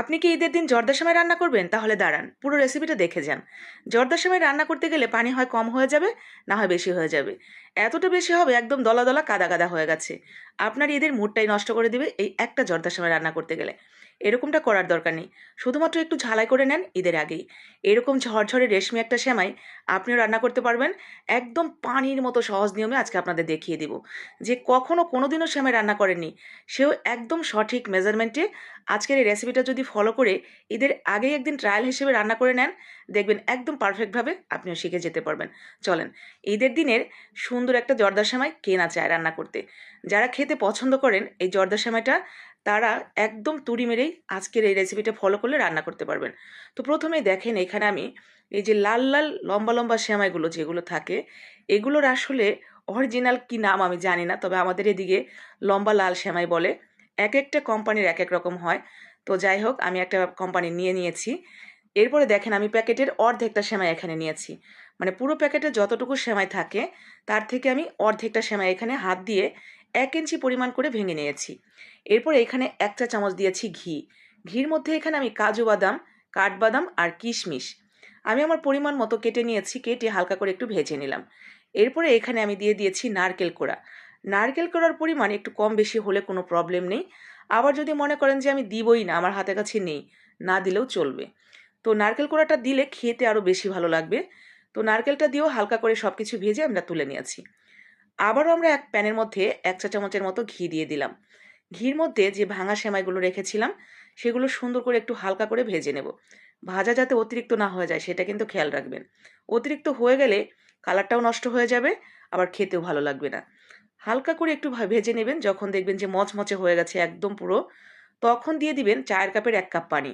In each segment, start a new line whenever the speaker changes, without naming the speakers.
আপনি কি ঈদের দিন জর্দার সময় রান্না করবেন? তাহলে দাঁড়ান, পুরো রেসিপিটা দেখে যান। জর্দার সময় রান্না করতে গেলে পানি হয় কম হয়ে যাবে, না হয় বেশি হয়ে যাবে। এতটা বেশি হবে একদম দলা দলা কাদা কাদা হয়ে গেছে। আপনার ঈদের মুডটাই নষ্ট করে দিবে এই একটা জর্দার সময় রান্না করতে গেলে। এরকমটা করার দরকার নেই। শুধুমাত্র একটু ঝালাই করে নেন ঈদের আগেই। এরকম ঝরঝরে রেশমি একটা সেমাই আপনিও রান্না করতে পারবেন। একদম পানির মতো সহজ নিয়মে আজকে আপনাদের দেখিয়ে দিব। যে কখনো কোনোদিনও সেমাই রান্না করেননি, সেও একদম সঠিক মেজারমেন্টে আজকের এই রেসিপিটা যদি ফলো করে ঈদের আগেই একদিন ট্রায়াল হিসেবে রান্না করে নেন, দেখবেন একদম পারফেক্টভাবে আপনিও শিখে যেতে পারবেন। চলেন, ঈদের দিনের সুন্দর একটা জর্দা সেমাই কে না চায় রান্না করতে। যারা খেতে পছন্দ করেন এই জর্দা সেমাইটা, তারা একদম তুড়ি মেরেই আজকের এই রেসিপিটা ফলো করলে রান্না করতে পারবেন। তো প্রথমেই দেখেন এখানে আমি এই যে লাল লাল লম্বা লম্বা সেমাইগুলো যেগুলো থাকে, এগুলোর আসলে অরিজিনাল কি নাম আমি জানি না, তবে আমাদের এদিকে লম্বা লাল সেমাই বলে। এক একটা কোম্পানির এক এক রকম হয়। তো যাই হোক, আমি একটা কোম্পানি নিয়েছি। এরপরে দেখেন আমি প্যাকেটের অর্ধেকটা সেমাই এখানে নিয়েছি। মানে পুরো প্যাকেটে যতটুকু সেমাই থাকে তার থেকে আমি অর্ধেকটা সেমাই এখানে হাত দিয়ে 1 ইঞ্চি পরিমাণ করে ভেঙে নিয়েছি। এরপরে এখানে 1 চা চামচ দিয়েছি ঘি। ঘির মধ্যে এখানে আমি কাজু বাদাম, কাঠবাদাম আর কিশমিশ আমি আমার পরিমাণ মতো কেটে নিয়েছি, কেটে হালকা করে একটু ভেজে নিলাম। এরপরে এখানে আমি দিয়ে দিয়েছি নারকেল কোড়া। নারকেল কোড়ার পরিমাণ একটু কম বেশি হলে কোনো প্রবলেম নেই। আবার যদি মনে করেন যে আমি দিবই না, আমার হাতের কাছে নেই, না দিলেও চলবে। তো নারকেল কোড়াটা দিলে খেতে আরও বেশি ভালো লাগবে। তো নারকেলটা দিয়েও হালকা করে সব কিছু ভেজে আমরা তুলে নিয়েছি। আবারও আমরা এক প্যানের মধ্যে 1 চা চামচের মতো ঘি দিয়ে দিলাম। ঘির মধ্যে যে ভাঙা সেমাইগুলো রেখেছিলাম সেগুলো সুন্দর করে একটু হালকা করে ভেজে নেব। ভাজা যাতে অতিরিক্ত না হয়ে যায় সেটা কিন্তু খেয়াল রাখবেন। অতিরিক্ত হয়ে গেলে কালারটাও নষ্ট হয়ে যাবে, আবার খেতেও ভালো লাগবে না। হালকা করে একটু ভেজে নেবেন, যখন দেখবেন যে মচমচে হয়ে গেছে একদম পুরো, তখন দিয়ে দিবেন চায়ের কাপের 1 কাপ পানি।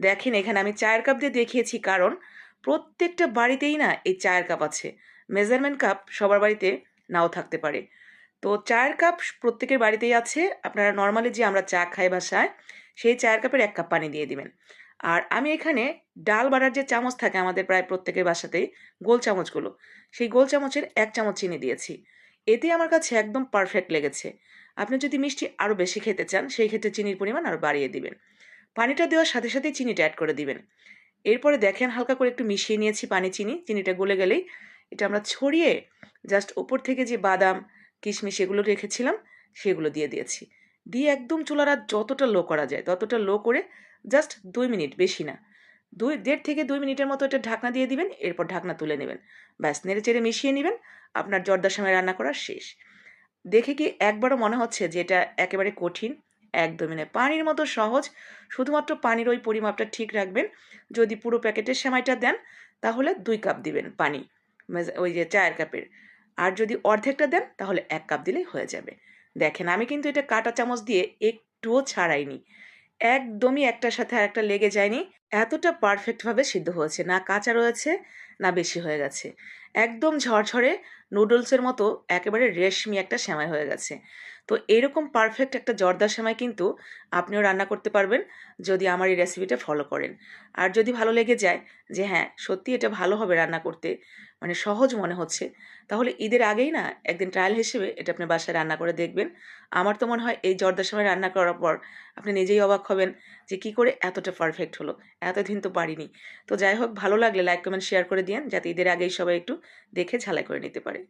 দেখেন এখানে আমি চায়ের কাপ দিয়ে দেখিয়েছি, কারণ প্রত্যেকটা বাড়িতেই না এই চায়ের কাপ আছে। মেজারমেন্ট কাপ সবার বাড়িতে নাও থাকতে পারে। তো চায়ের কাপ প্রত্যেকের বাড়িতেই আছে। আপনারা নর্মালি যে আমরা চা খাই বাসায়, সেই চায়ের কাপের 1 কাপ পানি দিয়ে দিবেন। আর আমি এখানে ডাল বাটার যে চামচ থাকে আমাদের প্রায় প্রত্যেকের বাসাতেই, গোল চামচগুলো, সেই গোল চামচের 1 চামচ চিনি দিয়েছি। এতে আমার কাছে একদম পারফেক্ট লেগেছে। আপনি যদি মিষ্টি আরও বেশি খেতে চান, সেই ক্ষেত্রে চিনির পরিমাণ আরও বাড়িয়ে দিবেন। পানিটা দেওয়ার সাথে সাথেই চিনিটা অ্যাড করে দিবেন। এরপরে দেখেন হালকা করে একটু মিশিয়ে নিয়েছি পানি চিনি। চিনিটা গলে গেলেই এটা আমরা ছড়িয়ে জাস্ট উপর থেকে যে বাদাম, কিশমিশ এগুলো রেখেছিলাম সেগুলো দিয়ে দিয়েছি। দিয়ে একদম চুলার আঁচ যতটা লো করা যায় ততটা লো করে জাস্ট 2 মিনিট, বেশি না, 1.5 থেকে 2 মিনিটের মতো এটা ঢাকনা দিয়ে দিবেন। এরপর ঢাকনা তুলে নেবেন। ব্যাস, নেড়ে চেড়ে মিশিয়ে নেবেন। আপনার জর্দার সময় রান্না করা শেষ। দেখে কি একবারও মনে হচ্ছে যে এটা একেবারে কঠিন? একদমই নয়, পানির মতো সহজ। শুধুমাত্র পানির ওই পরিমাপটা ঠিক রাখবেন। যদি পুরো প্যাকেটের সেমাইটা দেন তাহলে 2 কাপ দিবেন পানি, ওই যে চায়ের কাপের। আর যদি অর্ধেকটা দেন তাহলে 1 কাপ দিলেই হয়ে যাবে। দেখেন আমি কিন্তু এটা কাঁটা চামচ দিয়ে একটুও ছাড়াইনি। একদমই একটার সাথে আরেকটা লেগে যায়নি। এতটা পারফেক্টভাবে সিদ্ধ হয়েছে। না কাঁচা রয়েছে, না বেশি হয়ে গেছে। একদম ঝরঝরে নুডলসের মতো একেবারে রেশমি একটা সেমাই হয়ে গেছে। তো এরকম পারফেক্ট একটা জর্দার সেমাই কিন্তু আপনিও রান্না করতে পারবেন যদি আমার এই রেসিপিটা ফলো করেন। আর যদি ভালো লেগে যায় যে হ্যাঁ, সত্যি এটা ভালো হবে রান্না করতে, মানে সহজ মনে হচ্ছে, তাহলে ঈদের আগেই না একদিন ট্রায়াল হিসেবে এটা আপনি বাসায় রান্না করে দেখবেন। আমার তো মনে হয় এই জর্দার সেমাই রান্না করার পর আপনি নিজেই অবাক হবেন যে কী করে এতটা পারফেক্ট হলো। এতদিন তো পারিনি। তো যাই হোক, ভালো লাগলে লাইক, কমেন্ট, শেয়ার করে দিয়েন যাতে ঈদের আগেই সবাই একটু দেখে ঝালাই করে নিতে পারে।